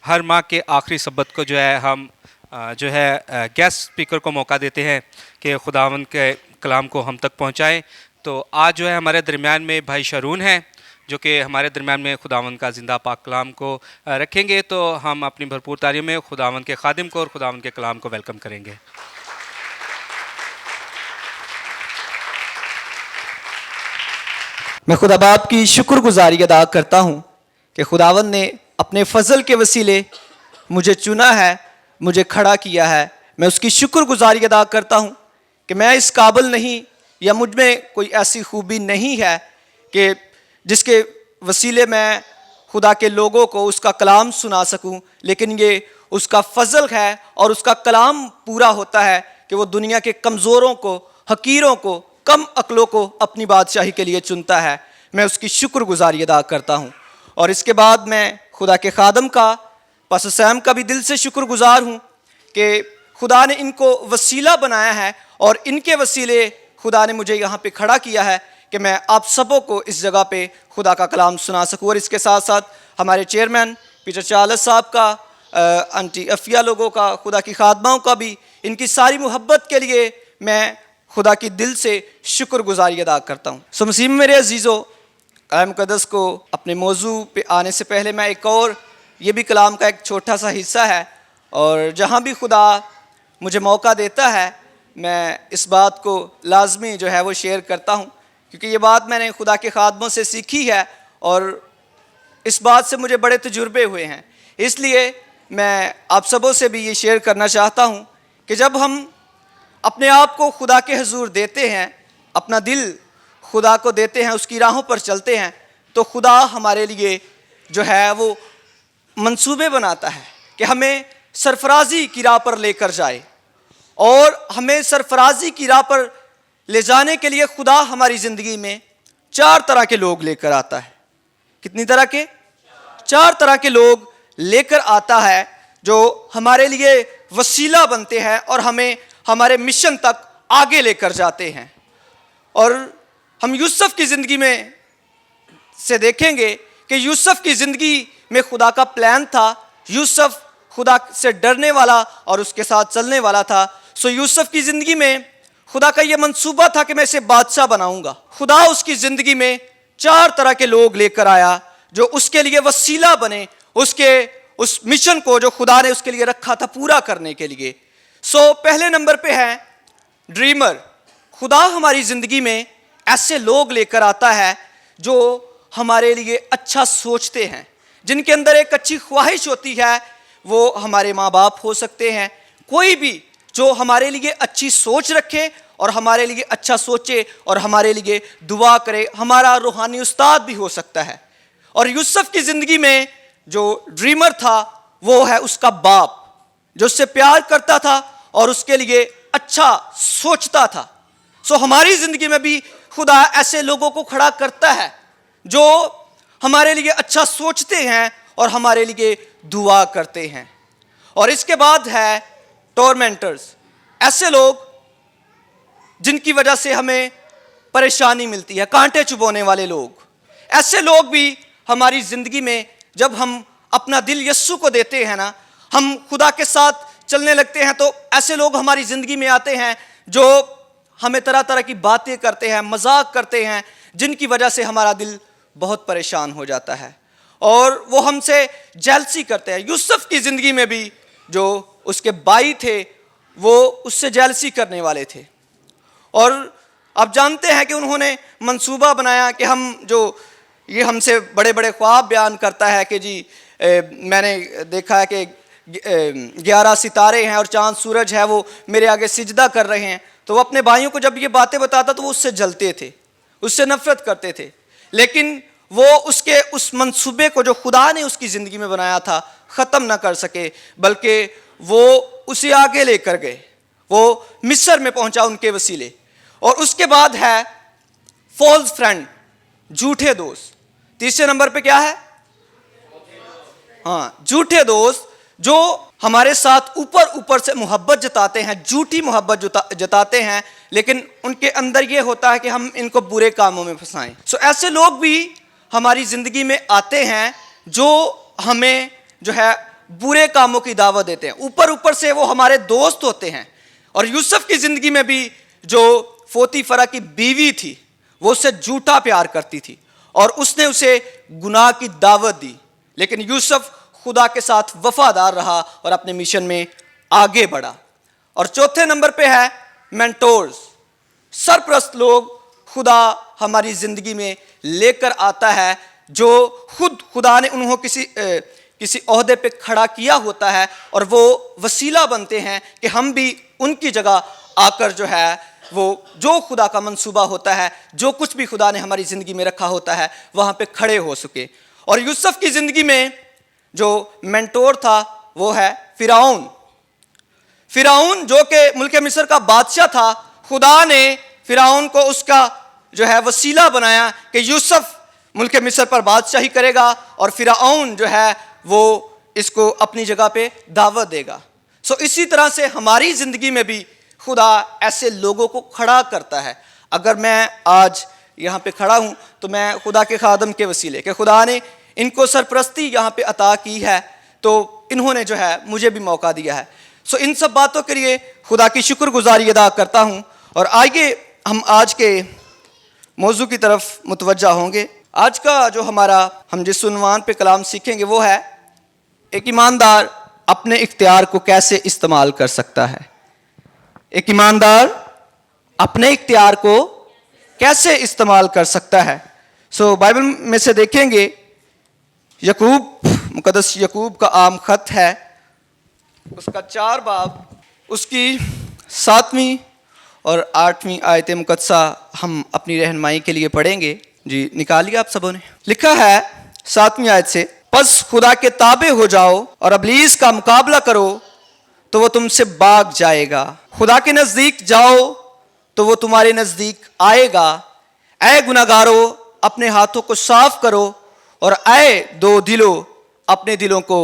ہر ماہ کے آخری سبت کو جو ہے ہم گیسٹ اسپیکر کو موقع دیتے ہیں کہ خداوند کے کلام کو ہم تک پہنچائیں. تو آج جو ہے ہمارے درمیان میں بھائی شارون ہیں جو کہ ہمارے درمیان میں خداوند کا زندہ پاک کلام کو رکھیں گے. تو ہم اپنی بھرپور تعلیم میں خداوند کے خادم کو اور خداوند کے کلام کو ویلکم کریں گے. میں خدا باپ کی شکر گزاری ادا کرتا ہوں کہ خداوند نے اپنے فضل کے وسیلے مجھے چنا ہے، مجھے کھڑا کیا ہے. میں اس کی شکر گزاری ادا کرتا ہوں کہ میں اس قابل نہیں یا مجھ میں کوئی ایسی خوبی نہیں ہے کہ جس کے وسیلے میں خدا کے لوگوں کو اس کا کلام سنا سکوں، لیکن یہ اس کا فضل ہے اور اس کا کلام پورا ہوتا ہے کہ وہ دنیا کے کمزوروں کو، حقیروں کو، کم عقلوں کو اپنی بادشاہی کے لیے چنتا ہے. میں اس کی شکر گزاری ادا کرتا ہوں. اور اس کے بعد میں خدا کے خادم کا، پاسٹر سیم کا بھی دل سے شکر گزار ہوں کہ خدا نے ان کو وسیلہ بنایا ہے اور ان کے وسیلے خدا نے مجھے یہاں پہ کھڑا کیا ہے کہ میں آپ سبوں کو اس جگہ پہ خدا کا کلام سنا سکوں. اور اس کے ساتھ ساتھ ہمارے چیئرمین پیٹر چارلس صاحب کا، انٹی افیہ لوگوں کا، خدا کی خادماؤں کا بھی، ان کی ساری محبت کے لیے میں خدا کی دل سے شکر گزاری ادا کرتا ہوں. مسیح میں میرے عزیزو، کلام مقدس کو اپنے موضوع پہ آنے سے پہلے میں ایک اور، یہ بھی کلام کا ایک چھوٹا سا حصہ ہے، اور جہاں بھی خدا مجھے موقع دیتا ہے میں اس بات کو لازمی جو ہے وہ شیئر کرتا ہوں، کیونکہ یہ بات میں نے خدا کے خادموں سے سیکھی ہے اور اس بات سے مجھے بڑے تجربے ہوئے ہیں. اس لیے میں آپ سبوں سے بھی یہ شیئر کرنا چاہتا ہوں کہ جب ہم اپنے آپ کو خدا کے حضور دیتے ہیں، اپنا دل خدا کو دیتے ہیں، اس کی راہوں پر چلتے ہیں، تو خدا ہمارے لیے جو ہے وہ منصوبے بناتا ہے کہ ہمیں سرفرازی کی راہ پر لے کر جائے. اور ہمیں سرفرازی کی راہ پر لے جانے کے لیے خدا ہماری زندگی میں 4 طرح کے لوگ لے کر آتا ہے. کتنی طرح کے؟ 4 طرح کے لوگ لے کر آتا ہے جو ہمارے لیے وسیلہ بنتے ہیں اور ہمیں ہمارے مشن تک آگے لے کر جاتے ہیں. اور ہم یوسف کی زندگی میں سے دیکھیں گے کہ یوسف کی زندگی میں خدا کا پلان تھا. یوسف خدا سے ڈرنے والا اور اس کے ساتھ چلنے والا تھا. یوسف کی زندگی میں خدا کا یہ منصوبہ تھا کہ میں اسے بادشاہ بناؤں گا. خدا اس کی زندگی میں 4 طرح کے لوگ لے کر آیا جو اس کے لیے وسیلہ بنے اس مشن کو جو خدا نے اس کے لیے رکھا تھا پورا کرنے کے لیے. پہلے نمبر پہ ہے ڈریمر. خدا ہماری زندگی میں ایسے لوگ لے کر آتا ہے جو ہمارے لیے اچھا سوچتے ہیں، جن کے اندر ایک اچھی خواہش ہوتی ہے. وہ ہمارے ماں باپ ہو سکتے ہیں، کوئی بھی جو ہمارے لیے اچھی سوچ رکھے اور ہمارے لیے اچھا سوچے اور ہمارے لیے دعا کرے. ہمارا روحانی استاد بھی ہو سکتا ہے. اور یوسف کی زندگی میں جو ڈریمر تھا وہ ہے اس کا باپ، جو اس سے پیار کرتا تھا اور اس کے لیے اچھا سوچتا تھا. ہماری زندگی میں بھی خدا ایسے لوگوں کو کھڑا کرتا ہے جو ہمارے لیے اچھا سوچتے ہیں اور ہمارے لیے دعا کرتے ہیں. اور اس کے بعد ہے ٹورمنٹرز. ایسے لوگ جن کی وجہ سے ہمیں پریشانی ملتی ہے، کانٹے چبونے والے لوگ. ایسے لوگ بھی ہماری زندگی میں جب ہم اپنا دل یسوع کو دیتے ہیں نا، ہم خدا کے ساتھ چلنے لگتے ہیں، تو ایسے لوگ ہماری زندگی میں آتے ہیں جو ہمیں طرح طرح کی باتیں کرتے ہیں، مذاق کرتے ہیں، جن کی وجہ سے ہمارا دل بہت پریشان ہو جاتا ہے اور وہ ہم سے جیلسی کرتے ہیں. یوسف کی زندگی میں بھی جو اس کے بھائی تھے وہ اس سے جیلسی کرنے والے تھے. اور آپ جانتے ہیں کہ انہوں نے منصوبہ بنایا کہ یہ ہم سے بڑے بڑے خواب بیان کرتا ہے کہ جی میں نے دیکھا ہے کہ 11 ستارے ہیں اور چاند سورج ہے وہ میرے آگے سجدہ کر رہے ہیں. تو وہ اپنے بھائیوں کو جب یہ باتیں بتاتا تو وہ اس سے جلتے تھے، اس سے نفرت کرتے تھے. لیکن وہ اس منصوبے کو جو خدا نے اس کی زندگی میں بنایا تھا ختم نہ کر سکے، بلکہ وہ اسے آگے لے کر گئے. وہ مصر میں پہنچا ان کے وسیلے. اور اس کے بعد ہے فالس فرینڈ، جھوٹے دوست. تیسرے نمبر پہ کیا ہے؟ جھوٹے دوست جو ہمارے ساتھ اوپر سے محبت جتاتے ہیں، جھوٹی محبت جتاتے ہیں، لیکن ان کے اندر یہ ہوتا ہے کہ ہم ان کو برے کاموں میں پھنسائیں. ایسے لوگ بھی ہماری زندگی میں آتے ہیں جو ہمیں جو ہے برے کاموں کی دعوت دیتے ہیں. اوپر اوپر سے وہ ہمارے دوست ہوتے ہیں. اور یوسف کی زندگی میں بھی جو فوتیفرہ کی بیوی تھی وہ اس سے جھوٹا پیار کرتی تھی اور اس نے اسے گناہ کی دعوت دی, لیکن یوسف خدا کے ساتھ وفادار رہا اور اپنے مشن میں آگے بڑھا. اور چوتھے نمبر پہ ہے مینٹورز, سرپرست لوگ خدا ہماری زندگی میں لے کر آتا ہے جو خود خدا نے انہوں کسی عہدے پہ کھڑا کیا ہوتا ہے اور وہ وسیلہ بنتے ہیں کہ ہم بھی ان کی جگہ آ کر جو ہے وہ جو خدا کا منصوبہ ہوتا ہے, جو کچھ بھی خدا نے ہماری زندگی میں رکھا ہوتا ہے وہاں پہ کھڑے ہو سکے. اور یوسف کی زندگی میں جو مینٹور تھا وہ ہے فرعون. فرعون جو کہ ملک مصر کا بادشاہ تھا, خدا نے فرعون کو اس کا جو ہے وسیلہ بنایا کہ یوسف ملک مصر پر بادشاہی کرے گا اور فرعون جو ہے وہ اس کو اپنی جگہ پہ دعوت دے گا. اسی طرح سے ہماری زندگی میں بھی خدا ایسے لوگوں کو کھڑا کرتا ہے. اگر میں آج یہاں پہ کھڑا ہوں تو میں خدا کے خادم کے وسیلے کہ خدا نے ان کو سرپرستی یہاں پہ عطا کی ہے تو انہوں نے جو ہے مجھے بھی موقع دیا ہے. ان سب باتوں کے لیے خدا کی شکر گزاری ادا کرتا ہوں. اور آئیے ہم آج کے موضوع کی طرف متوجہ ہوں گے. آج کا جو ہم جس عنوان پہ کلام سیکھیں گے وہ ہے ایک ایماندار اپنے اختیار کو کیسے استعمال کر سکتا ہے. ایک ایماندار اپنے اختیار کو کیسے استعمال کر سکتا ہے. بائبل میں سے دیکھیں گے یعقوب, مقدس یعقوب کا عام خط ہے, اس کا 4 باب, اس کی 7ویں اور 8ویں آیت مقدسہ ہم اپنی رہنمائی کے لیے پڑھیں گے. جی نکالیے آپ سبوں نے. لکھا ہے 7ویں آیت سے, پس خدا کے تابع ہو جاؤ اور ابلیس کا مقابلہ کرو تو وہ تم سے بھاگ جائے گا. خدا کے نزدیک جاؤ تو وہ تمہارے نزدیک آئے گا. اے گناہگارو اپنے ہاتھوں کو صاف کرو اور اے دو دلو اپنے دلوں کو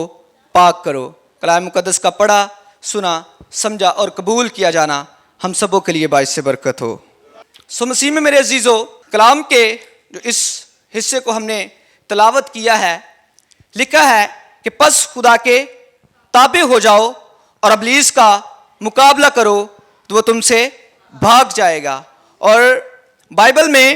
پاک کرو. کلام مقدس کا پڑھا, سنا, سمجھا اور قبول کیا جانا ہم سبوں کے لیے باعث برکت ہو. مسیح میں میرے عزیزو, کلام کے جو اس حصے کو ہم نے تلاوت کیا ہے, لکھا ہے کہ پس خدا کے تابع ہو جاؤ اور ابلیس کا مقابلہ کرو تو وہ تم سے بھاگ جائے گا. اور بائبل میں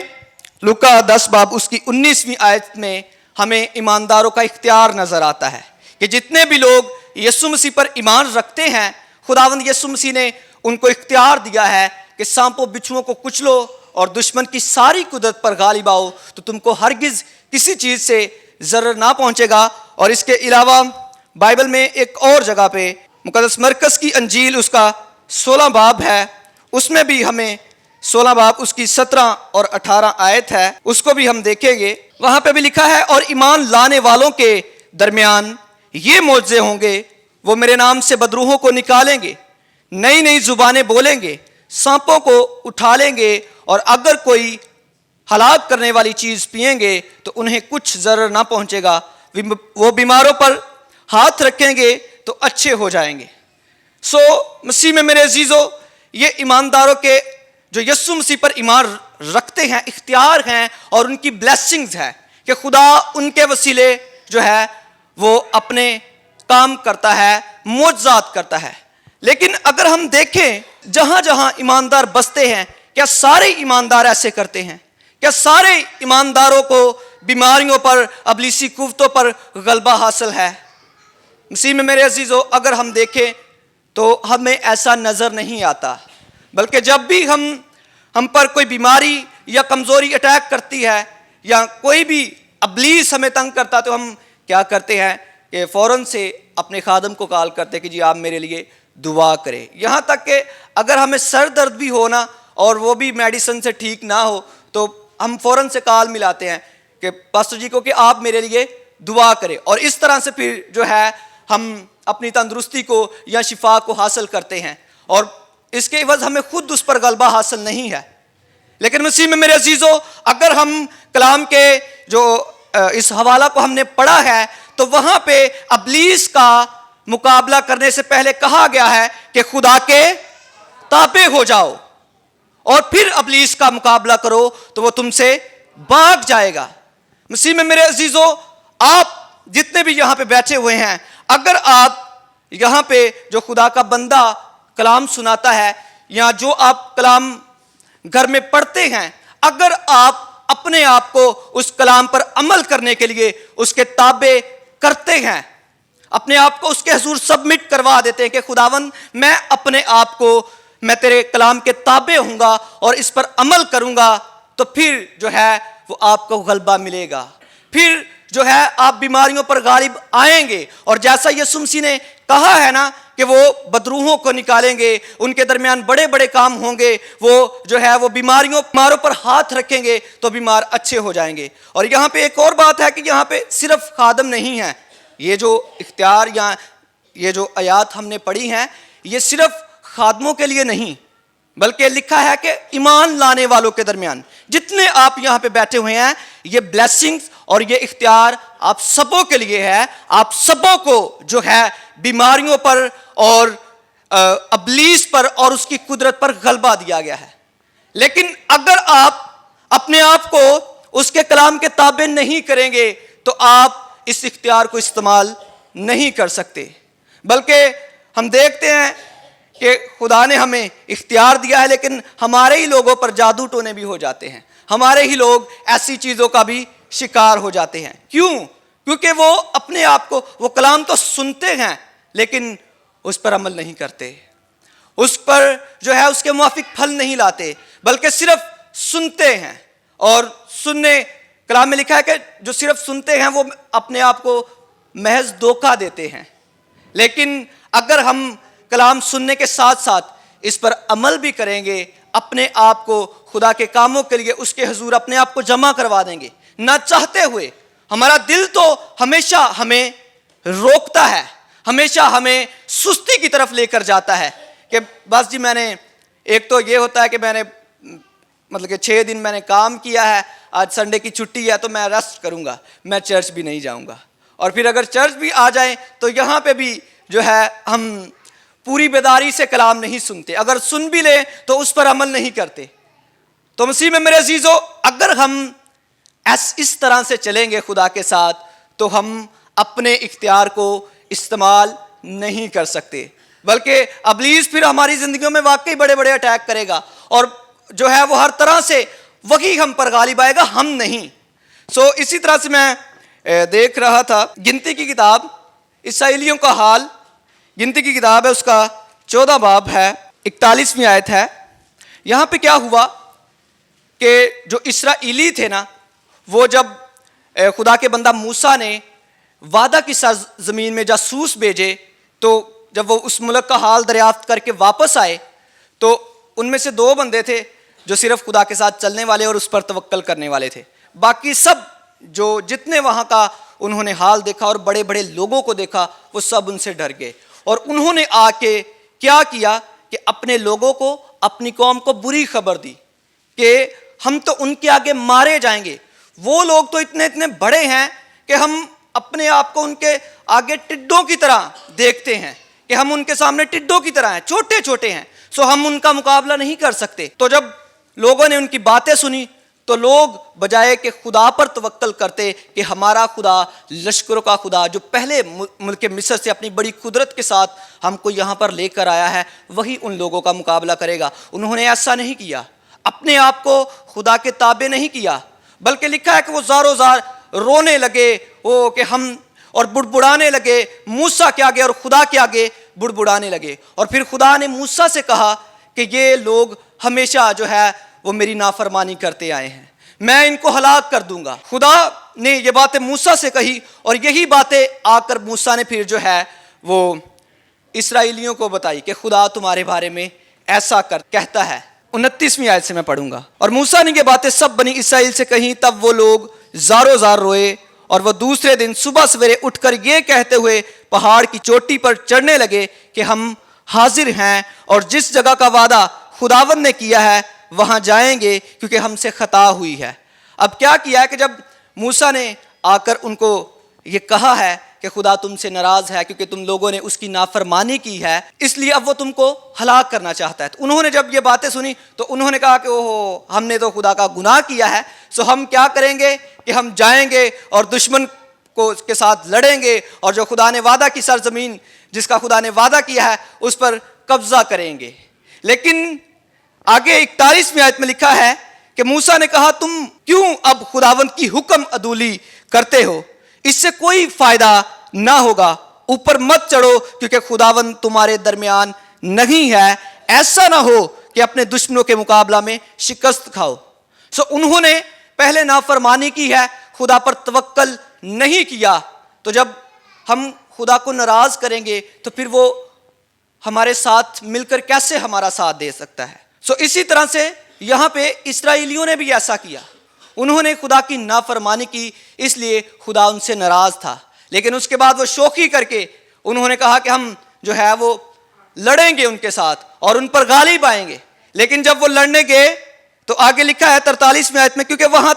لوکا 10 باب اس کی 19ویں آیت میں ہمیں ایمانداروں کا اختیار نظر آتا ہے کہ جتنے بھی لوگ یسوع مسیح پر ایمان رکھتے ہیں, خداوند یسوع مسیح نے ان کو اختیار دیا ہے کہ سانپوں بچھوؤں کو کچلو اور دشمن کی ساری قدرت پر غالب آؤ تو تم کو ہرگز کسی چیز سے ضرر نہ پہنچے گا. اور اس کے علاوہ بائبل میں ایک اور جگہ پہ مقدس مرکز کی انجیل اس کا 16 باب ہے, اس میں بھی ہمیں 16 باب اس کی 17 اور 18 آیت ہے, اس کو بھی ہم دیکھیں گے. وہاں پہ بھی لکھا ہے اور ایمان لانے والوں کے درمیان یہ معجزے ہوں گے, وہ میرے نام سے بدروحوں کو نکالیں گے, نئی نئی زبانیں بولیں گے, سانپوں کو اٹھا لیں گے, اور اگر کوئی ہلاک کرنے والی چیز پئیں گے تو انہیں کچھ ضرر نہ پہنچے گا, وہ بیماروں پر ہاتھ رکھیں گے تو اچھے ہو جائیں گے. مسیح میں میرے عزیزو, یہ ایمانداروں کے جو یسوع مسیح پر ایمان رکھتے ہیں اختیار ہیں اور ان کی بلیسنگز ہیں کہ خدا ان کے وسیلے جو ہے وہ اپنے کام کرتا ہے, معجزات کرتا ہے. لیکن اگر ہم دیکھیں جہاں جہاں ایماندار بستے ہیں, کیا سارے ایماندار ایسے کرتے ہیں؟ کیا سارے ایمانداروں کو بیماریوں پر, ابلیسی قوتوں پر غلبہ حاصل ہے؟ مسیح میں میرے عزیزو, اگر ہم دیکھیں تو ہمیں ایسا نظر نہیں آتا, بلکہ جب بھی ہم پر کوئی بیماری یا کمزوری اٹیک کرتی ہے یا کوئی بھی ابلیس ہمیں تنگ کرتا تو ہم کیا کرتے ہیں کہ فوراً سے اپنے خادم کو کال کرتے کہ جی آپ میرے لیے دعا کریں. یہاں تک کہ اگر ہمیں سر درد بھی ہونا اور وہ بھی میڈیسن سے ٹھیک نہ ہو تو ہم فوراً سے کال ملاتے ہیں کہ پاسٹر جی کو کہ آپ میرے لیے دعا کریں, اور اس طرح سے پھر جو ہے ہم اپنی تندرستی کو یا شفا کو حاصل کرتے ہیں, اور اس کے عوض ہمیں خود اس پر غلبہ حاصل نہیں ہے. لیکن مسیح میں میرے عزیزو, اگر ہم کلام کے جو اس حوالہ کو ہم نے پڑھا ہے تو وہاں پہ ابلیس کا مقابلہ کرنے سے پہلے کہا گیا ہے کہ خدا کے تابع ہو جاؤ اور پھر ابلیس کا مقابلہ کرو تو وہ تم سے بھاگ جائے گا. مسیح میں میرے عزیزو, آپ جتنے بھی یہاں پہ بیٹھے ہوئے ہیں, اگر آپ یہاں پہ جو خدا کا بندہ کلام سناتا ہے یا جو آپ کلام گھر میں پڑھتے ہیں، اگر آپ اپنے آپ کو اس کلام پر عمل کرنے کے لیے اس کے تابع کرتے ہیں، اپنے آپ کو اس کے حضور سبمٹ کروا دیتے ہیں کہ خداوند میں اپنے آپ کو میں تیرے کلام کے تابع ہوں گا اور اس پر عمل کروں گا، تو پھر جو ہے وہ آپ کو غلبہ ملے گا، پھر جو ہے آپ بیماریوں پر غالب آئیں گے، اور جیسا یسوع مسیح نے کہا ہے نا کہ وہ بدروحوں کو نکالیں گے، ان کے درمیان بڑے بڑے کام ہوں گے، وہ جو ہے وہ بیماروں پر ہاتھ رکھیں گے تو بیمار اچھے ہو جائیں گے۔ اور یہاں پہ ایک اور بات ہے کہ یہاں پہ صرف خادم نہیں ہیں، یہ جو اختیار یا یہ جو آیات ہم نے پڑھی ہیں یہ صرف خادموں کے لیے نہیں، بلکہ لکھا ہے کہ ایمان لانے والوں کے درمیان جتنے آپ یہاں پہ بیٹھے ہوئے ہیں، یہ بلیسنگز اور یہ اختیار آپ سبوں کے لیے ہے۔ آپ سبوں کو جو ہے بیماریوں پر اور ابلیس پر اور اس کی قدرت پر غلبہ دیا گیا ہے، لیکن اگر آپ اپنے آپ کو اس کے کلام کے تابع نہیں کریں گے تو آپ اس اختیار کو استعمال نہیں کر سکتے۔ بلکہ ہم دیکھتے ہیں کہ خدا نے ہمیں اختیار دیا ہے، لیکن ہمارے ہی لوگوں پر جادو ٹونے بھی ہو جاتے ہیں، ہمارے ہی لوگ ایسی چیزوں کا بھی شکار ہو جاتے ہیں۔ کیوں؟ کیونکہ وہ اپنے آپ کو وہ کلام تو سنتے ہیں لیکن اس پر عمل نہیں کرتے، اس پر جو ہے اس کے موافق پھل نہیں لاتے، بلکہ صرف سنتے ہیں۔ اور سننے کلام میں لکھا ہے کہ جو صرف سنتے ہیں وہ اپنے آپ کو محض دھوکہ دیتے ہیں، لیکن اگر ہم کلام سننے کے ساتھ ساتھ اس پر عمل بھی کریں گے، اپنے آپ کو خدا کے کاموں کے لیے اس کے حضور اپنے آپ کو جمع کروا دیں گے نہ چاہتے ہوئے۔ ہمارا دل تو ہمیشہ ہمیں روکتا ہے، ہمیشہ ہمیں سستی کی طرف لے کر جاتا ہے کہ بس جی میں نے ایک تو یہ ہوتا ہے کہ میں نے مطلب کہ 6 دن میں نے کام کیا ہے، آج سنڈے کی چھٹی ہے تو میں ریسٹ کروں گا، میں چرچ بھی نہیں جاؤں گا۔ اور پھر اگر چرچ بھی آ جائیں تو یہاں پہ بھی جو ہے ہم پوری بیداری سے کلام نہیں سنتے، اگر سن بھی لیں تو اس پر عمل نہیں کرتے۔ تو مسیح میں میرے عزیزو، اگر ہم اس طرح سے چلیں گے خدا کے ساتھ تو ہم اپنے اختیار کو استعمال نہیں کر سکتے، بلکہ ابلیس پھر ہماری زندگیوں میں واقعی بڑے بڑے اٹیک کرے گا اور جو ہے وہ ہر طرح سے وہی ہم پر غالب آئے گا، ہم نہیں۔ اسی طرح سے میں دیکھ رہا تھا گنتی کی کتاب، اسرائیلیوں کا حال، گنتی کی کتاب ہے، اس کا 14 باب ہے، 41ویں آیت ہے۔ یہاں پہ کیا ہوا کہ جو اسرائیلی تھے نا، وہ جب خدا کے بندہ موسیٰ نے وعدہ کی سرزمین میں جاسوس بھیجے تو جب وہ اس ملک کا حال دریافت کر کے واپس آئے تو ان میں سے 2 بندے تھے جو صرف خدا کے ساتھ چلنے والے اور اس پر توکل کرنے والے تھے، باقی سب جو جتنے وہاں کا انہوں نے حال دیکھا اور بڑے بڑے لوگوں کو دیکھا وہ سب ان سے ڈر گئے، اور انہوں نے آ کے کیا کیا کہ اپنے لوگوں کو، اپنی قوم کو بری خبر دی کہ ہم تو ان کے آگے مارے جائیں گے، وہ لوگ تو اتنے بڑے ہیں کہ ہم اپنے آپ کو ان کے آگے ٹڈوں کی طرح دیکھتے ہیں کہ ہم ان کے سامنے ٹڈوں کی طرح ہیں، چھوٹے چھوٹے ہیں، ہم ان کا مقابلہ نہیں کر سکتے۔ تو جب لوگوں نے ان کی باتیں سنی تو لوگ بجائے کہ خدا پر توکل کرتے کہ ہمارا خدا لشکروں کا خدا جو پہلے ملک مصر سے اپنی بڑی قدرت کے ساتھ ہم کو یہاں پر لے کر آیا ہے، وہی ان لوگوں کا مقابلہ کرے گا، انہوں نے ایسا نہیں کیا، اپنے آپ کو خدا کے تابع نہیں کیا، بلکہ لکھا ہے کہ وہ زاروں زار رونے لگے وہ کہ ہم، اور بڑبڑانے لگے موسیٰ کے آگے اور خدا کے آگے بڑبڑانے لگے۔ اور پھر خدا نے موسیٰ سے کہا کہ یہ لوگ ہمیشہ جو ہے وہ میری نافرمانی کرتے آئے ہیں، میں ان کو ہلاک کر دوں گا۔ خدا نے یہ باتیں موسیٰ سے کہی اور یہی باتیں آ کر موسیٰ نے پھر جو ہے وہ اسرائیلیوں کو بتائی کہ خدا تمہارے بارے میں ایسا کہتا ہے۔ 29ویں آیت سے میں پڑھوں گا۔ اور موسیٰ نے یہ باتیں سب بنی اسرائیل سے کہیں، تب وہ لوگ زاروں زار روئے، اور وہ دوسرے دن صبح سویرے اٹھ کر یہ کہتے ہوئے پہاڑ کی چوٹی پر چڑھنے لگے کہ ہم حاضر ہیں اور جس جگہ کا وعدہ خداوند نے کیا ہے وہاں جائیں گے، کیونکہ ہم سے خطا ہوئی ہے۔ اب کیا کیا ہے کہ جب موسیٰ نے آ کر ان کو یہ کہا ہے کہ خدا تم سے ناراض ہے کیونکہ تم لوگوں نے اس کی نافرمانی کی ہے، اس لیے اب وہ تم کو ہلاک کرنا چاہتا ہے۔ تو انہوں نے جب یہ باتیں سنی تو انہوں نے کہا کہ اوہ، ہم نے تو خدا کا گناہ کیا ہے، ہم کیا کریں گے کہ ہم جائیں گے اور دشمن کو اس کے ساتھ لڑیں گے اور جو خدا نے وعدہ کی سرزمین جس کا خدا نے وعدہ کیا ہے اس پر قبضہ کریں گے۔ لیکن آگے 41ویں آیت میں لکھا ہے کہ موسیٰ نے کہا تم کیوں اب خداوند کی حکم عدولی کرتے ہو؟ اس سے کوئی فائدہ نہ ہوگا، اوپر مت چڑھو کیونکہ خداوند تمہارے درمیان نہیں ہے، ایسا نہ ہو کہ اپنے دشمنوں کے مقابلہ میں شکست کھاؤ۔ انہوں نے پہلے نافرمانی کی ہے، خدا پر توکل نہیں کیا، تو جب ہم خدا کو ناراض کریں گے تو پھر وہ ہمارے ساتھ مل کر کیسے ہمارا ساتھ دے سکتا ہے؟ اسی طرح سے یہاں پہ اسرائیلیوں نے بھی ایسا کیا، انہوں نے خدا کی نافرمانی کی، اس لیے خدا ان سے ناراض تھا، لیکن اس کے بعد وہ شوخی کر کے انہوں نے کہا کہ ہم جو ہے وہ لڑیں گے ان کے ساتھ اور ان پر غالب آئیں گے۔ لیکن جب وہ لڑنے گئے تو آگے لکھا ہے 43ویں آیت میں، کیونکہ وہاں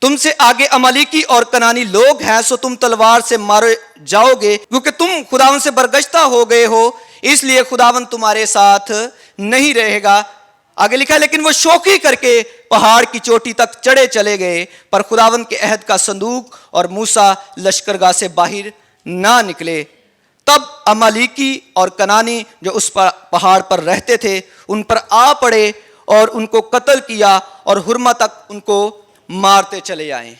تم سے آگے امالیکی اور کنانی لوگ ہیں، سو تم تلوار سے مارے جاؤ گے، کیونکہ تم خداوند سے برگشتہ ہو گئے ہو، اس لیے خداوند تمہارے ساتھ نہیں رہے گا۔ آگے لکھا ہے لیکن وہ شوخی کر کے پہاڑ کی چوٹی تک چڑھے چلے گئے، پر خداوند کے عہد کا صندوق اور موسیٰ لشکرگاہ سے باہر نہ نکلے۔ تب امالیکی اور کنانی جو اس پر پہاڑ پر رہتے تھے ان پر آ پڑے اور ان کو قتل کیا اور حرمہ تک ان کو مارتے چلے آئے۔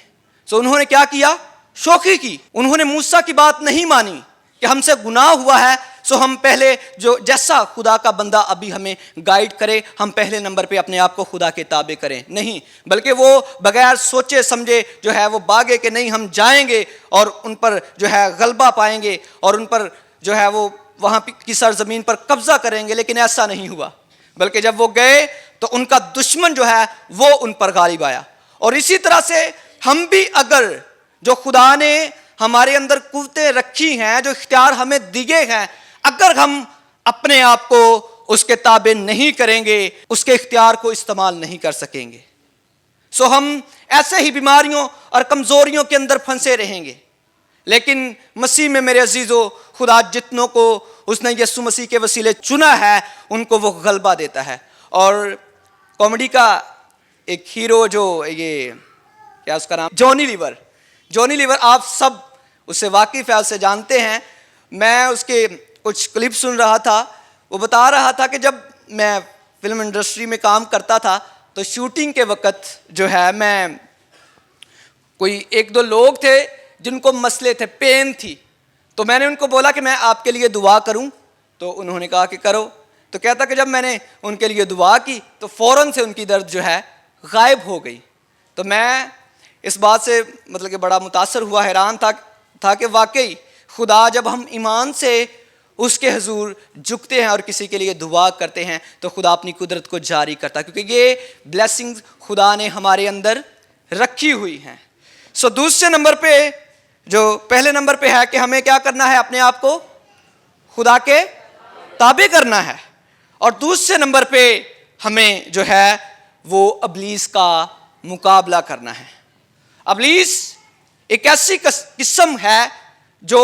انہوں نے کیا کیا؟ شوخی کی، انہوں نے موسیٰ کی بات نہیں مانی کہ ہم سے گناہ ہوا ہے، ہم پہلے جو جیسا خدا کا بندہ ابھی ہمیں گائیڈ کرے ہم پہلے نمبر پہ اپنے آپ کو خدا کے تابع کریں، نہیں، بلکہ وہ بغیر سوچے سمجھے جو ہے وہ باغے کہ نہیں ہم جائیں گے اور ان پر جو ہے غلبہ پائیں گے اور ان پر جو ہے وہ وہاں کی سرزمین پر قبضہ کریں گے، لیکن ایسا نہیں ہوا، بلکہ جب وہ گئے تو ان کا دشمن جو ہے وہ ان پر غالب آیا۔ اور اسی طرح سے ہم بھی اگر جو خدا نے ہمارے اندر قوتیں رکھی ہیں، جو اختیار ہمیں دیے ہیں، اگر ہم اپنے آپ کو اس کے تابع نہیں کریں گے، اس کے اختیار کو استعمال نہیں کر سکیں گے، ہم ایسے ہی بیماریوں اور کمزوریوں کے اندر پھنسے رہیں گے۔ لیکن مسیح میں میرے عزیزو، خدا جتنوں کو اس نے یسوع مسیح کے وسیلے چنا ہے ان کو وہ غلبہ دیتا ہے۔ اور کامیڈی کا ایک ہیرو جو یہ کیا اس کا نام، جونی لیور، آپ سب اس سے واقف ہے، اس سے جانتے ہیں۔ میں اس کے کچھ کلپ سن رہا تھا، وہ بتا رہا تھا کہ جب میں فلم انڈسٹری میں کام کرتا تھا تو شوٹنگ کے وقت جو ہے میں کوئی ایک دو لوگ تھے جن کو مسئلے تھے، پین تھی، تو میں نے ان کو بولا کہ میں آپ کے لیے دعا کروں، تو انہوں نے کہا کہ کرو۔ تو کہتا کہ جب میں نے ان کے لیے دعا کی تو فوراً سے ان کی درد جو ہے غائب ہو گئی۔ تو میں اس بات سے مطلب کہ بڑا متاثر ہوا، حیران تھا کہ واقعی خدا جب ہم ایمان سے اس کے حضور جھکتے ہیں اور کسی کے لیے دعا کرتے ہیں تو خدا اپنی قدرت کو جاری کرتا ہے، کیونکہ یہ بلیسنگز خدا نے ہمارے اندر رکھی ہوئی ہیں۔ دوسرے نمبر پہ جو پہلے نمبر پہ ہے کہ ہمیں کیا کرنا ہے، اپنے آپ کو خدا کے تابع کرنا ہے، اور دوسرے نمبر پہ ہمیں جو ہے وہ ابلیس کا مقابلہ کرنا ہے۔ ابلیس ایک ایسی قسم ہے جو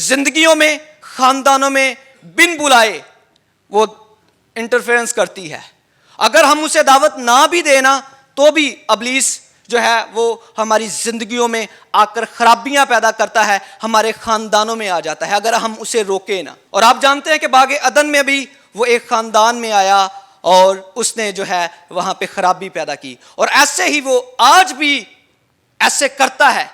زندگیوں میں، خاندانوں میں بن بلائے وہ انٹرفیرنس کرتی ہے۔ اگر ہم اسے دعوت نہ بھی دینا تو بھی ابلیس جو ہے وہ ہماری زندگیوں میں آ کر خرابیاں پیدا کرتا ہے، ہمارے خاندانوں میں آ جاتا ہے اگر ہم اسے روکیں نہ۔ اور آپ جانتے ہیں کہ باغ عدن میں بھی وہ ایک خاندان میں آیا اور اس نے جو ہے وہاں پہ خرابی پیدا کی، اور ایسے ہی وہ آج بھی ایسے کرتا ہے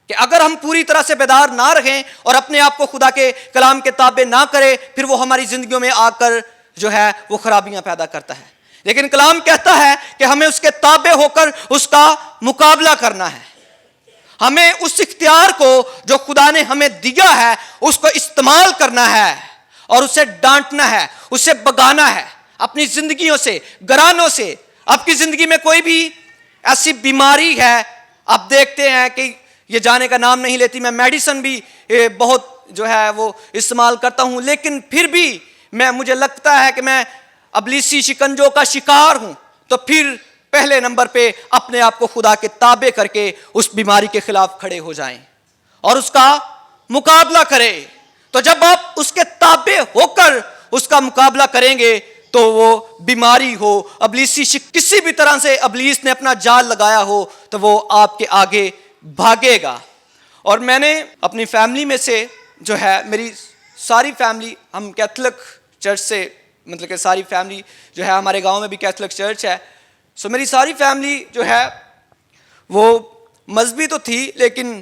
کہ اگر ہم پوری طرح سے بیدار نہ رہیں اور اپنے آپ کو خدا کے کلام کے تابع نہ کریں، پھر وہ ہماری زندگیوں میں آ کر جو ہے وہ خرابیاں پیدا کرتا ہے۔ لیکن کلام کہتا ہے کہ ہمیں اس کے تابع ہو کر اس کا مقابلہ کرنا ہے، ہمیں اس اختیار کو جو خدا نے ہمیں دیا ہے اس کو استعمال کرنا ہے اور اسے ڈانٹنا ہے، اسے بگانا ہے اپنی زندگیوں سے، گرانوں سے۔ آپ کی زندگی میں کوئی بھی ایسی بیماری ہے، آپ دیکھتے ہیں کہ یہ جانے کا نام نہیں لیتی، میں میڈیسن بھی بہت جو ہے وہ استعمال کرتا ہوں، لیکن پھر بھی مجھے لگتا ہے کہ میں ابلیسی شکنجوں کا شکار ہوں، تو پھر پہلے نمبر پہ اپنے آپ کو خدا کے تابع کر کے اس بیماری کے خلاف کھڑے ہو جائیں اور اس کا مقابلہ کریں۔ تو جب آپ اس کے تابع ہو کر اس کا مقابلہ کریں گے تو وہ بیماری ہو، ابلیسی کسی بھی طرح سے ابلیس نے اپنا جال لگایا ہو تو وہ آپ کے آگے بھاگے گا۔ اور میں نے اپنی فیملی میں سے جو ہے میری ساری فیملی ہم کیتھولک چرچ سے مطلب کہ ساری فیملی جو ہے ہمارے گاؤں میں بھی کیتھولک چرچ ہے. سو میری ساری فیملی جو ہے وہ مذہبی تو تھی لیکن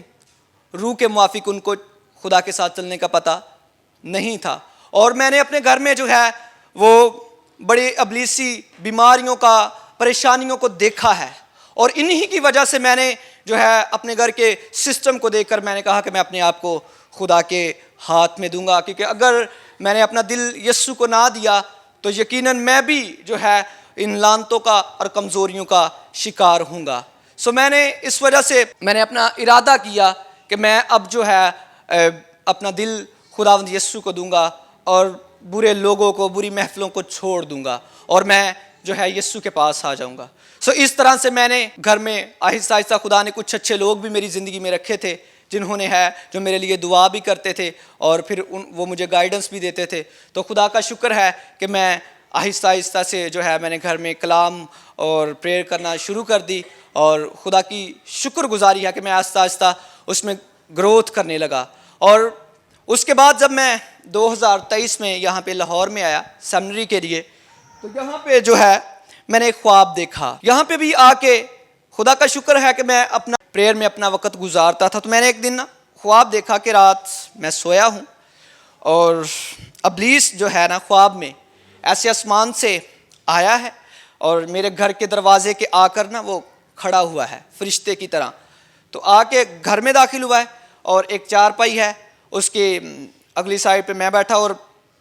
روح کے موافق ان کو خدا کے ساتھ چلنے کا پتہ نہیں تھا. اور میں نے اپنے گھر میں جو ہے وہ بڑے ابلیسی بیماریوں کا پریشانیوں کو دیکھا ہے, اور انہی کی وجہ سے میں نے جو ہے اپنے گھر کے سسٹم کو دیکھ کر میں نے کہا کہ میں اپنے آپ کو خدا کے ہاتھ میں دوں گا, کیونکہ اگر میں نے اپنا دل یسوع کو نہ دیا تو یقیناً میں بھی جو ہے ان لعنتوں کا اور کمزوریوں کا شکار ہوں گا. سو میں نے اس وجہ سے میں نے اپنا ارادہ کیا کہ میں اب جو ہے اپنا دل خداوند یسوع کو دوں گا اور برے لوگوں کو بری محفلوں کو چھوڑ دوں گا اور میں جو ہے یسوع کے پاس آ جاؤں گا. سو اس طرح سے میں نے گھر میں آہستہ آہستہ خدا نے کچھ اچھے لوگ بھی میری زندگی میں رکھے تھے جنہوں نے ہے جو میرے لیے دعا بھی کرتے تھے اور پھر وہ مجھے گائیڈنس بھی دیتے تھے. تو خدا کا شکر ہے کہ میں آہستہ آہستہ سے جو ہے میں نے گھر میں کلام اور پریئر کرنا شروع کر دی, اور خدا کی شکر گزاری ہے کہ میں آہستہ آہستہ اس میں گروتھ کرنے لگا. اور اس کے بعد جب میں 2023 میں یہاں پہ لاہور میں آیا سیمنری کے لیے, تو یہاں پہ جو ہے میں نے ایک خواب دیکھا. یہاں پہ بھی آ کے خدا کا شکر ہے کہ میں اپنا پریئر میں اپنا وقت گزارتا تھا. تو میں نے ایک دن خواب دیکھا کہ رات میں سویا ہوں اور ابلیس جو ہے نا خواب میں ایسے آسمان سے آیا ہے اور میرے گھر کے دروازے کے آ کر نا وہ کھڑا ہوا ہے فرشتے کی طرح. تو آ کے گھر میں داخل ہوا ہے اور ایک چارپائی ہے, اس کے اگلی سائڈ پہ میں بیٹھا اور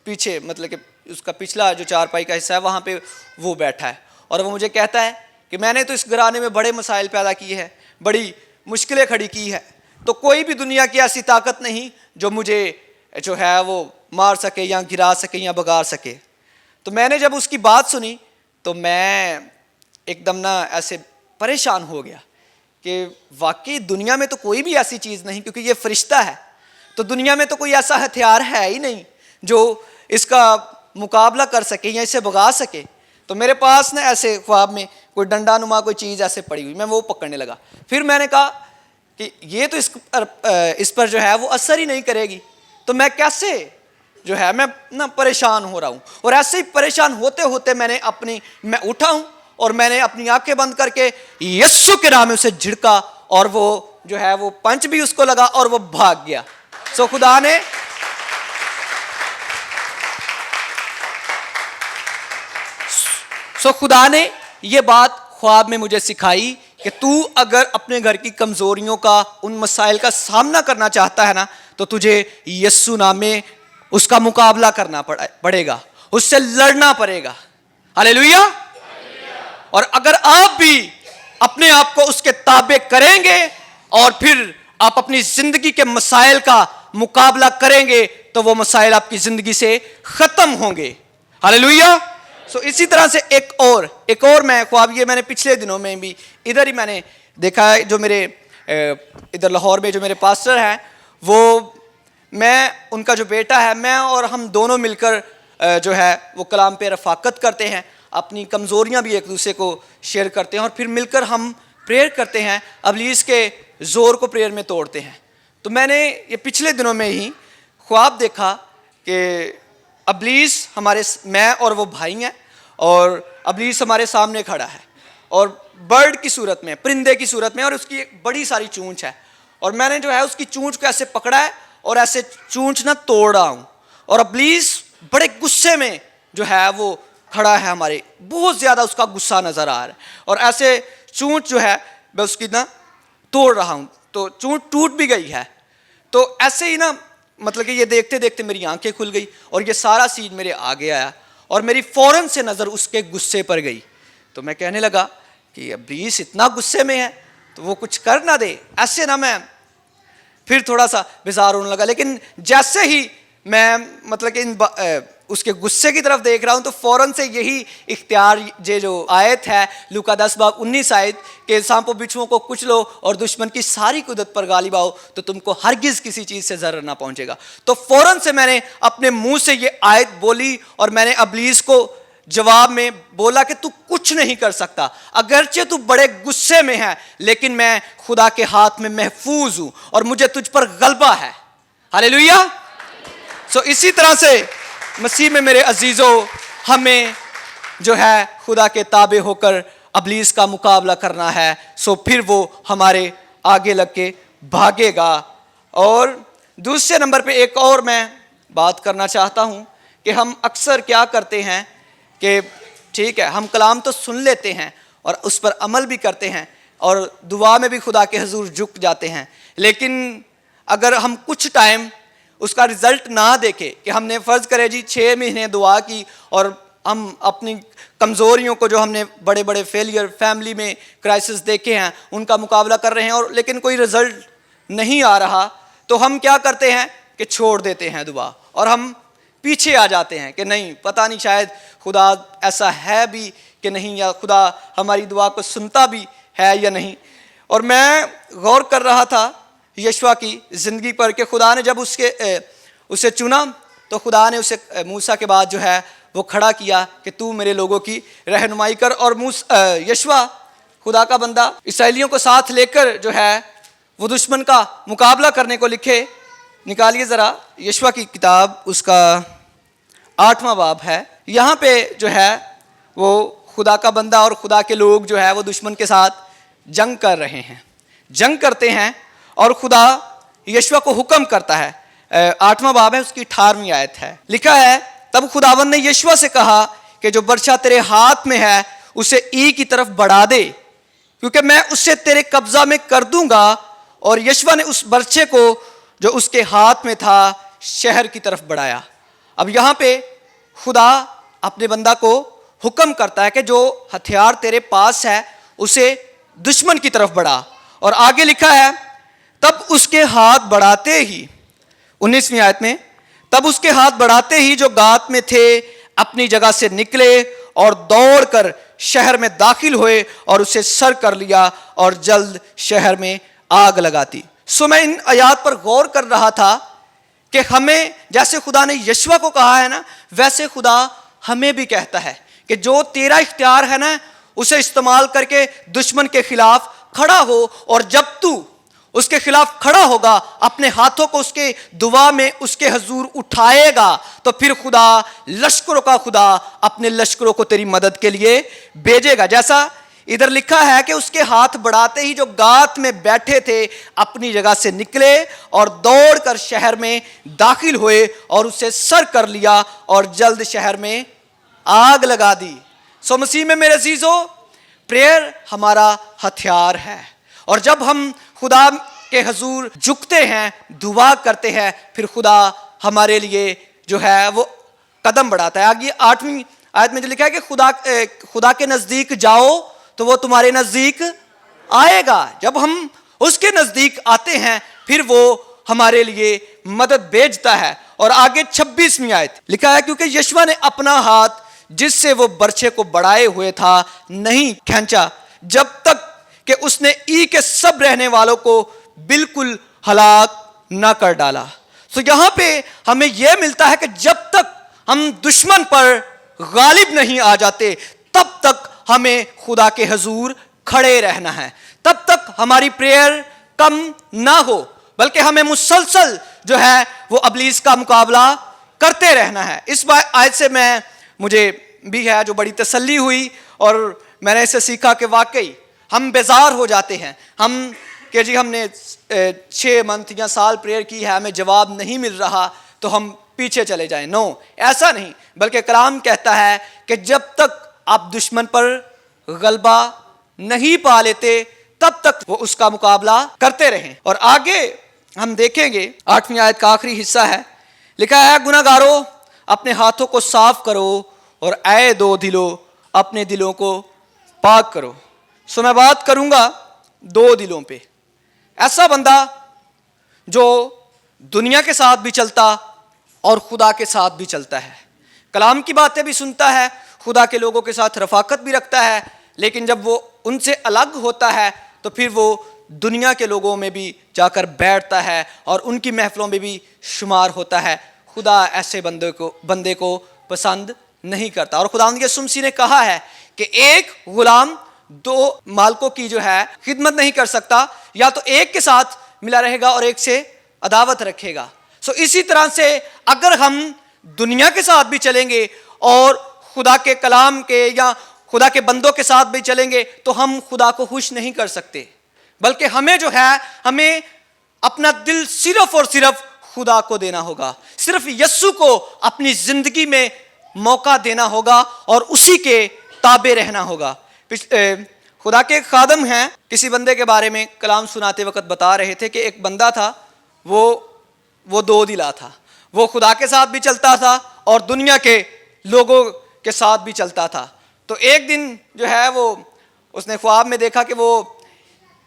پیچھے مطلب کہ اس کا پچھلا جو چارپائی کا حصہ ہے وہاں پہ وہ بیٹھا ہے, اور وہ مجھے کہتا ہے کہ میں نے تو اس گھرانے میں بڑے مسائل پیدا کیے ہیں, بڑی مشکلیں کھڑی کی ہے, تو کوئی بھی دنیا کی ایسی طاقت نہیں جو مجھے جو ہے وہ مار سکے یا گرا سکے یا بگاڑ سکے. تو میں نے جب اس کی بات سنی تو میں ایک دم نا ایسے پریشان ہو گیا کہ واقعی دنیا میں تو کوئی بھی ایسی چیز نہیں, کیونکہ یہ فرشتہ ہے تو دنیا میں تو کوئی ایسا ہتھیار ہے ہی نہیں جو اس کا مقابلہ کر سکے یا اسے بگا سکے. تو میرے پاس نا ایسے خواب میں کوئی ڈنڈا نما کوئی چیز ایسے پڑی ہوئی, میں وہ پکڑنے لگا. پھر میں نے کہا کہ یہ تو اس پر جو ہے وہ اثر ہی نہیں کرے گی, تو میں کیسے جو ہے میں نا پریشان ہو رہا ہوں. اور ایسے ہی پریشان ہوتے ہوتے میں اٹھا ہوں اور میں نے اپنی آنکھیں بند کر کے یسوع کے نام میں اسے جھڑکا, اور وہ جو ہے وہ پنچ بھی اس کو لگا اور وہ بھاگ گیا. سو خدا نے یہ بات خواب میں مجھے سکھائی کہ تو اگر اپنے گھر کی کمزوریوں کا ان مسائل کا سامنا کرنا چاہتا ہے نا تو تجھے یسوع نام میں اس کا مقابلہ کرنا پڑے گا, اس سے لڑنا پڑے گا. ہاللیلویا. اور اگر آپ بھی اپنے آپ کو اس کے تابع کریں گے اور پھر آپ اپنی زندگی کے مسائل کا مقابلہ کریں گے تو وہ مسائل آپ کی زندگی سے ختم ہوں گے. ہاللیلویا. سو اسی طرح سے ایک اور میں خواب, یہ میں نے پچھلے دنوں میں بھی ادھر ہی میں نے دیکھا ہے, جو میرے ادھر لاہور میں جو میرے پاسٹر ہیں وہ میں ان کا جو بیٹا ہے میں اور ہم دونوں مل کر جو ہے وہ کلام پہ رفاقت کرتے ہیں, اپنی کمزوریاں بھی ایک دوسرے کو شیئر کرتے ہیں اور پھر مل کر ہم پریئر کرتے ہیں, ابلیس کے زور کو پریئر میں توڑتے ہیں. تو میں نے یہ پچھلے دنوں میں ہی خواب دیکھا کہ ابلیس میں اور وہ بھائی ہیں, اور ابلیس ہمارے سامنے کھڑا ہے اور برڈ کی صورت میں, پرندے کی صورت میں, اور اس کی ایک بڑی ساری چونچ ہے, اور میں نے جو ہے اس کی چونچ کو ایسے پکڑا ہے اور ایسے چونچ نہ توڑ رہا ہوں, اور ابلیس بڑے غصے میں جو ہے وہ کھڑا ہے ہمارے, بہت زیادہ اس کا غصہ نظر آ رہا ہے, اور ایسے چونچ جو ہے میں اس کی نا توڑ رہا ہوں, تو چونچ ٹوٹ بھی گئی ہے. تو ایسے ہی نا مطلب کہ یہ دیکھتے دیکھتے میری آنکھیں کھل گئی اور یہ سارا سین میرے آگے آیا اور میری فوراً سے نظر اس کے غصے پر گئی. تو میں کہنے لگا کہ ابلیس اتنا غصے میں ہے تو وہ کچھ کر نہ دے, ایسے نہ میں پھر تھوڑا سا بیزار ہونے لگا. لیکن جیسے ہی میں مطلب کہ اس کے غصے کی طرف دیکھ رہا ہوں تو فوراً سے یہی اختیار جو آیت ہے لوکا 10:19 آیت کہ سانپوں بچھوؤں کو کچلو اور دشمن کی ساری قدرت پر غالب آؤ تو تم کو ہرگز کسی چیز سے ضرر نہ پہنچے گا. تو فوراً سے میں نے اپنے منہ سے یہ آیت بولی اور میں نے ابلیس کو جواب میں بولا کہ تو کچھ نہیں کر سکتا، اگرچہ تو بڑے غصے میں ہے لیکن میں خدا کے ہاتھ میں محفوظ ہوں اور مجھے تجھ پر غلبہ ہے۔ ہاللیلویہ۔ اسی طرح سے مسیح میں میرے عزیزو، ہمیں جو ہے خدا کے تابع ہو کر ابلیس کا مقابلہ کرنا ہے، پھر وہ ہمارے آگے لگ کے بھاگے گا۔ اور دوسرے نمبر پہ ایک اور میں بات کرنا چاہتا ہوں کہ ہم اکثر کیا کرتے ہیں کہ ٹھیک ہے ہم کلام تو سن لیتے ہیں اور اس پر عمل بھی کرتے ہیں اور دعا میں بھی خدا کے حضور جھک جاتے ہیں، لیکن اگر ہم کچھ ٹائم اس کا رزلٹ نہ دیکھیں کہ ہم نے فرض کرے جی 6 مہینے دعا کی اور ہم اپنی کمزوریوں کو جو ہم نے بڑے بڑے فیلئر فیملی میں کرائسس دیکھے ہیں ان کا مقابلہ کر رہے ہیں اور لیکن کوئی رزلٹ نہیں آ رہا، تو ہم کیا کرتے ہیں کہ چھوڑ دیتے ہیں دعا اور ہم پیچھے آ جاتے ہیں کہ نہیں پتہ نہیں شاید خدا ایسا ہے بھی کہ نہیں، یا خدا ہماری دعا کو سنتا بھی ہے یا نہیں۔ اور میں غور کر رہا تھا یشوع کی زندگی پر کہ خدا نے جب اسے چنا تو خدا نے اسے موسیٰ کے بعد جو ہے وہ کھڑا کیا کہ تو میرے لوگوں کی رہنمائی کر، اور یشوع خدا کا بندہ اسرائیلیوں کو ساتھ لے کر جو ہے وہ دشمن کا مقابلہ کرنے کو نکالیے ذرا یشوع کی کتاب، اس کا 8واں باب ہے۔ یہاں پہ جو ہے وہ خدا کا بندہ اور خدا کے لوگ جو ہے وہ دشمن کے ساتھ جنگ کر رہے ہیں، جنگ کرتے ہیں، اور خدا یشوع کو حکم کرتا ہے۔ 8واں باب ہے، اس کی 18ویں آیت ہے، لکھا ہے تب خداوند نے یشوع سے کہا کہ جو برچہ تیرے ہاتھ میں ہے اسے ای کی طرف بڑھا دے، کیونکہ میں اسے تیرے قبضہ میں کر دوں گا۔ اور یشوع نے اس برچے کو جو اس کے ہاتھ میں تھا شہر کی طرف بڑھایا۔ اب یہاں پہ خدا اپنے بندہ کو حکم کرتا ہے کہ جو ہتھیار تیرے پاس ہے اسے دشمن کی طرف بڑھا، اور آگے لکھا ہے تب اس کے ہاتھ بڑھاتے ہی، 19ویں آیت میں، تب اس کے ہاتھ بڑھاتے ہی جو گات میں تھے اپنی جگہ سے نکلے اور دوڑ کر شہر میں داخل ہوئے اور اسے سر کر لیا اور جلد شہر میں آگ لگاتی۔ میں ان آیات پر غور کر رہا تھا کہ ہمیں جیسے خدا نے یشوع کو کہا ہے نا، ویسے خدا ہمیں بھی کہتا ہے کہ جو تیرا اختیار ہے نا اسے استعمال کر کے دشمن کے خلاف کھڑا ہو، اور جب تو اس کے خلاف کھڑا ہوگا اپنے ہاتھوں کو اس کے دعا میں اس کے حضور اٹھائے گا تو پھر خدا لشکروں کا خدا اپنے لشکروں کو تیری مدد کے لیے بھیجے گا۔ جیسا ادھر لکھا ہے کہ اس کے ہاتھ بڑھاتے ہی جو گات میں بیٹھے تھے اپنی جگہ سے نکلے اور دوڑ کر شہر میں داخل ہوئے اور اسے سر کر لیا اور جلد شہر میں آگ لگا دی۔ مسیح میں میرے عزیزو، پریئر ہمارا ہتھیار ہے، اور جب ہم خدا کے حضور جھکتے ہیں دعا کرتے ہیں پھر خدا ہمارے لیے جو ہے وہ قدم بڑھاتا ہے۔ آگے 8ویں آیت میں جو لکھا ہے کہ خدا کے نزدیک جاؤ تو وہ تمہارے نزدیک آئے گا۔ جب ہم اس کے نزدیک آتے ہیں پھر وہ ہمارے لیے مدد بھیجتا ہے۔ اور آگے 26ویں آیت لکھا ہے کیونکہ یشوع نے اپنا ہاتھ جس سے وہ برچے کو بڑھائے ہوئے تھا نہیں کھینچا جب تک کہ اس نے ای کے سب رہنے والوں کو بالکل ہلاک نہ کر ڈالا۔ یہاں پہ ہمیں یہ ملتا ہے کہ جب تک ہم دشمن پر غالب نہیں آ جاتے تب تک ہمیں خدا کے حضور کھڑے رہنا ہے، تب تک ہماری پریئر کم نہ ہو، بلکہ ہمیں مسلسل جو ہے وہ ابلیس کا مقابلہ کرتے رہنا ہے۔ اس آیت سے مجھے بھی ہے جو بڑی تسلی ہوئی، اور میں نے اسے سیکھا کہ واقعی ہم بیزار ہو جاتے ہیں، کہ جی ہم نے 6 منتھ یا سال پریئر کی ہے ہمیں جواب نہیں مل رہا تو ہم پیچھے چلے جائیں۔ نو، ایسا نہیں، بلکہ کلام کہتا ہے کہ جب تک آپ دشمن پر غلبہ نہیں پا لیتے تب تک وہ اس کا مقابلہ کرتے رہیں۔ اور آگے ہم دیکھیں گے 8ویں آیت کا آخری حصہ ہے، لکھا ہے گناہ گارو اپنے ہاتھوں کو صاف کرو اور اے دو دلو اپنے دلوں کو پاک کرو۔ میں بات کروں گا 2 دلوں پہ، ایسا بندہ جو دنیا کے ساتھ بھی چلتا اور خدا کے ساتھ بھی چلتا ہے، کلام کی باتیں بھی سنتا ہے، خدا کے لوگوں کے ساتھ رفاقت بھی رکھتا ہے، لیکن جب وہ ان سے الگ ہوتا ہے تو پھر وہ دنیا کے لوگوں میں بھی جا کر بیٹھتا ہے اور ان کی محفلوں میں بھی شمار ہوتا ہے۔ خدا ایسے بندے کو پسند نہیں کرتا. اور خداوند یسوع مسیح نے کہا ہے کہ ایک غلام دو مالکوں کی جو ہے خدمت نہیں کر سکتا, یا تو ایک کے ساتھ ملا رہے گا اور ایک سے عداوت رکھے گا. سو اسی طرح سے اگر ہم دنیا کے ساتھ بھی چلیں گے اور خدا کے کلام کے یا خدا کے بندوں کے ساتھ بھی چلیں گے تو ہم خدا کو خوش نہیں کر سکتے, بلکہ ہمیں جو ہے ہمیں اپنا دل صرف اور صرف خدا کو دینا ہوگا, صرف یسوع کو اپنی زندگی میں موقع دینا ہوگا اور اسی کے تابع رہنا ہوگا. خدا کے ایک خادم ہیں, کسی بندے کے بارے میں کلام سناتے وقت بتا رہے تھے کہ ایک بندہ تھا, وہ دو دلا تھا, وہ خدا کے ساتھ بھی چلتا تھا اور دنیا کے لوگوں کے ساتھ بھی چلتا تھا. تو ایک دن جو ہے وہ اس نے خواب میں دیکھا کہ وہ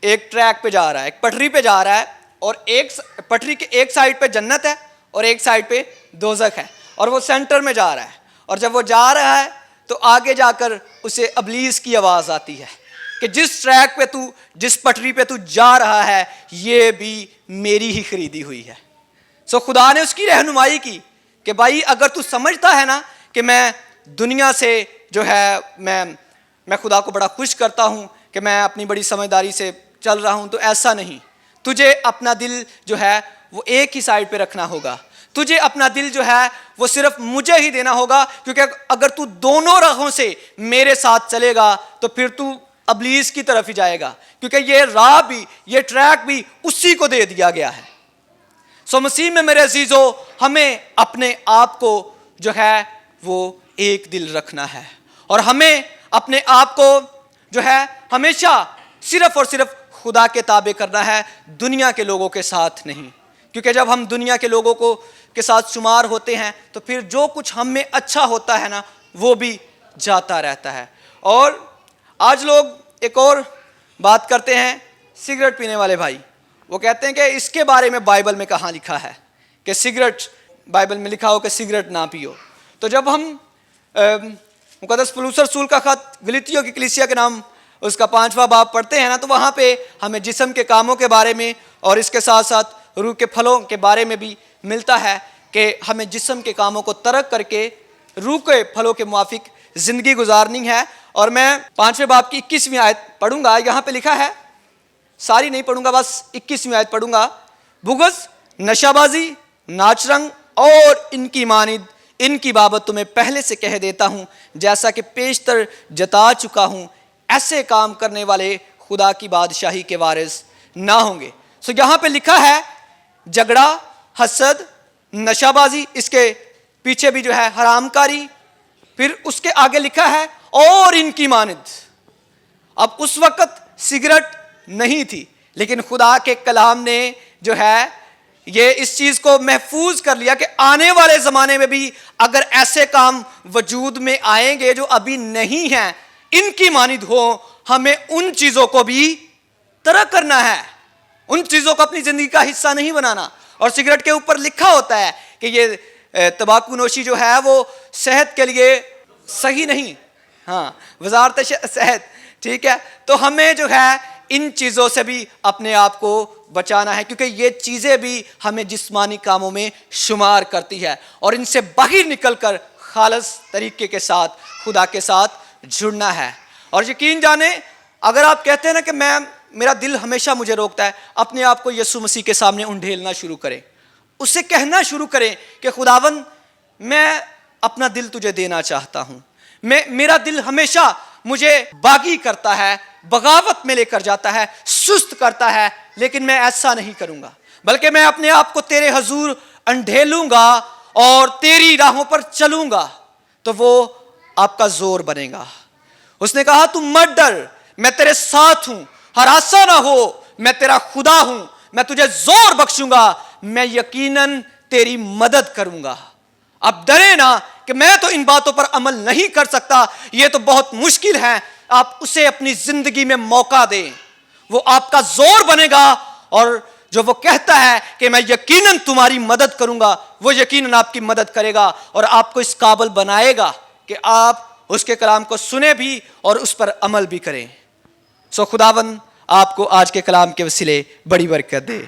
ایک ٹریک پہ جا رہا ہے, ایک پٹری پہ جا رہا ہے, اور ایک پٹری کے ایک سائڈ پہ جنت ہے اور ایک سائڈ پہ دوزخ ہے, اور وہ سینٹر میں جا رہا ہے. اور جب وہ جا رہا ہے تو آگے جا کر اسے ابلیس کی آواز آتی ہے کہ جس ٹریک پہ جس پٹری پہ جا رہا ہے یہ بھی میری ہی خریدی ہوئی ہے. سو خدا نے اس کی رہنمائی کی کہ بھائی اگر تو سمجھتا ہے نا کہ میں دنیا سے جو ہے میں خدا کو بڑا خوش کرتا ہوں کہ میں اپنی بڑی سمجھداری سے چل رہا ہوں, تو ایسا نہیں. تجھے اپنا دل جو ہے وہ ایک ہی سائڈ پہ رکھنا ہوگا, تجھے اپنا دل جو ہے وہ صرف مجھے ہی دینا ہوگا, کیونکہ اگر تو دونوں راہوں سے میرے ساتھ چلے گا تو پھر تو ابلیس کی طرف ہی جائے گا, کیونکہ یہ راہ بھی یہ ٹریک بھی اسی کو دے دیا گیا ہے. سو مسیح میں میرے عزیزو, ہمیں اپنے آپ کو جو ہے وہ ایک دل رکھنا ہے, اور ہمیں اپنے آپ کو جو ہے ہمیشہ صرف اور صرف خدا کے تابع کرنا ہے, دنیا کے لوگوں کے ساتھ نہیں. کیونکہ جب ہم دنیا کے لوگوں کے ساتھ شمار ہوتے ہیں تو پھر جو کچھ ہم میں اچھا ہوتا ہے نا وہ بھی جاتا رہتا ہے. اور آج لوگ ایک اور بات کرتے ہیں, سگریٹ پینے والے بھائی, وہ کہتے ہیں کہ اس کے بارے میں بائبل میں کہاں لکھا ہے کہ سگریٹ, بائبل میں لکھا ہو کہ سگریٹ نہ پیو. تو جب ہم مقدس پولس رسول کا خط غلطیوں کی کلیسیا کے نام اس کا 5واں باب پڑھتے ہیں نا, تو وہاں پہ ہمیں جسم کے کاموں کے بارے میں اور اس کے ساتھ ساتھ روح کے پھلوں کے بارے میں بھی ملتا ہے کہ ہمیں جسم کے کاموں کو ترک کر کے روح کے پھلوں کے موافق زندگی گزارنی ہے. اور میں 5ویں باب کی 21ویں آیت پڑھوں گا. یہاں پہ لکھا ہے, ساری نہیں پڑھوں گا, بس 21ویں آیت پڑھوں گا. بغض, نشہ بازی, ناچ رنگ اور ان کی مانند ان کی بابت تمہیں پہلے سے کہہ دیتا ہوں, جیسا کہ پیشتر جتا چکا ہوں, ایسے کام کرنے والے خدا کی بادشاہی کے وارث نہ ہوں گے. سو یہاں پہ لکھا ہے جھگڑا, حسد, نشہ بازی, اس کے پیچھے بھی جو ہے حرام کاری, پھر اس کے آگے لکھا ہے اور ان کی مانند. اب اس وقت سگریٹ نہیں تھی, لیکن خدا کے کلام نے جو ہے یہ اس چیز کو محفوظ کر لیا کہ آنے والے زمانے میں بھی اگر ایسے کام وجود میں آئیں گے جو ابھی نہیں ہیں, ان کی مانند ہو, ہمیں ان چیزوں کو بھی ترک کرنا ہے, ان چیزوں کو اپنی زندگی کا حصہ نہیں بنانا. اور سگریٹ کے اوپر لکھا ہوتا ہے کہ یہ تمباکو نوشی جو ہے وہ صحت کے لیے صحیح نہیں, ہاں وزارت صحت, ٹھیک ہے. تو ہمیں جو ہے ان چیزوں سے بھی اپنے آپ کو بچانا ہے, کیونکہ یہ چیزیں بھی ہمیں جسمانی کاموں میں شمار کرتی ہے, اور ان سے باہر نکل کر خالص طریقے کے ساتھ خدا کے ساتھ جڑنا ہے. اور یقین جانیں, اگر آپ کہتے ہیں نا کہ میرا دل ہمیشہ مجھے روکتا ہے, اپنے آپ کو یسوع مسیح کے سامنے انڈھیلنا شروع کریں, اس سے کہنا شروع کریں کہ خداوند میں اپنا دل تجھے دینا چاہتا ہوں, میرا دل ہمیشہ مجھے باغی کرتا ہے, بغاوت میں لے کر جاتا ہے, سست کرتا ہے, لیکن میں ایسا نہیں کروں گا, بلکہ میں اپنے آپ کو تیرے حضور انڈھیلوں گا اور تیری راہوں پر چلوں گا, تو وہ آپ کا زور بنے گا. اس نے کہا تم مت ڈر, میں تیرے ساتھ ہوں, ہراساں نہ ہو, میں تیرا خدا ہوں, میں تجھے زور بخشوں گا, میں یقیناً تیری مدد کروں گا. اب ڈرے نہ کہ میں تو ان باتوں پر عمل نہیں کر سکتا, یہ تو بہت مشکل ہے. آپ اسے اپنی زندگی میں موقع دیں, وہ آپ کا زور بنے گا, اور جو وہ کہتا ہے کہ میں یقیناً تمہاری مدد کروں گا, وہ یقیناً آپ کی مدد کرے گا اور آپ کو اس قابل بنائے گا کہ آپ اس کے کلام کو سنیں بھی اور اس پر عمل بھی کریں. سو خداوند آپ کو آج کے کلام کے وسیلے بڑی برکت دے.